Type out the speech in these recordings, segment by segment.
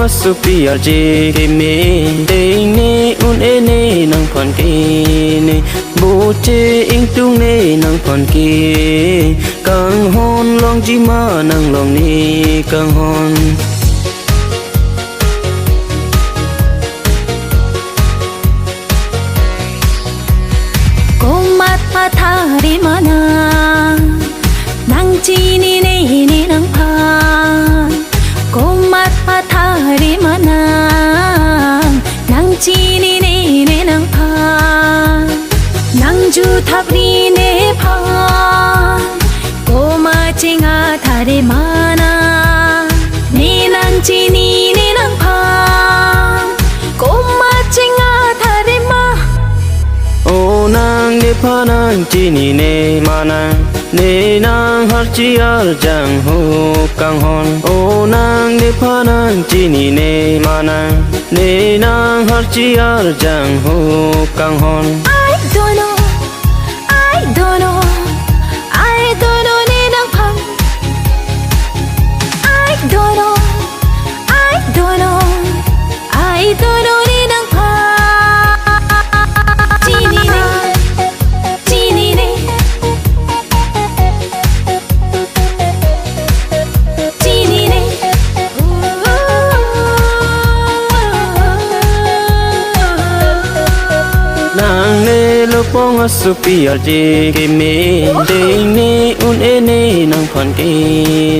a supi a je ke me te ne un e ne nang phon ke ne bo che ing tung ne nang phon ke kang hon long ji ma nang long ni kang hon thari mana nang chi ni ne nang pha ko mat pa thari mana nang chi ni ne nang pha nang ju thapri ne pha ko ma chinga thari mana ni nang chi ni ne nang pha ko ma chinga thari ma o nang ne pha nang chi ni ne ma nang ne nang har chi ar jang ho kang hon o nang ne pha nang chi ni ne ma nang ne nang har chi ar jang ho kang hon I don't know ne nang pha I don't know ne nang pha chi ni ne nang ne lo pong a supi a je ke me te ne un e ne nang phon ke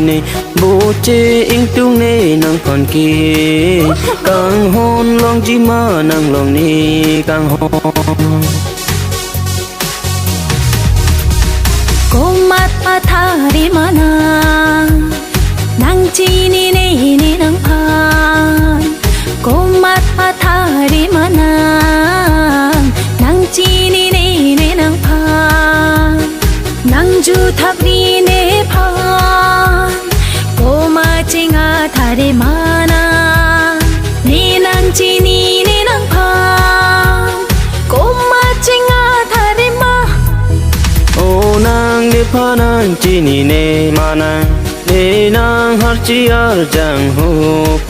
ne bo che ing tung ne nang phon ke kang hon long ji ma nang long ni kang hon ko mat pa thari mana nang chi ni ne nang pha ko mat pa thari mana nang chi ni ne nang pha nang ju thapri ne pha ko ma chinga thari mana ni nang chi ni ne nang pha ko ma chinga thari ma o nang ne pha nang chi ni ne ma nang ne nang har chi ar jang ho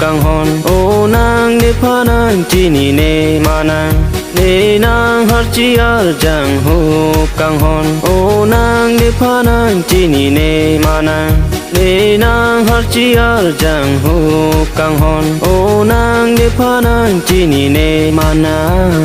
kang hon o nang ne pha nang chi ni ne ma nang ne nang har chi ar jang ho kang hon o nang ne pha nang chi ni ne ma nang ne nang har chi ar jang ho kang hon o nang ne pha nang chi ni ne ma nang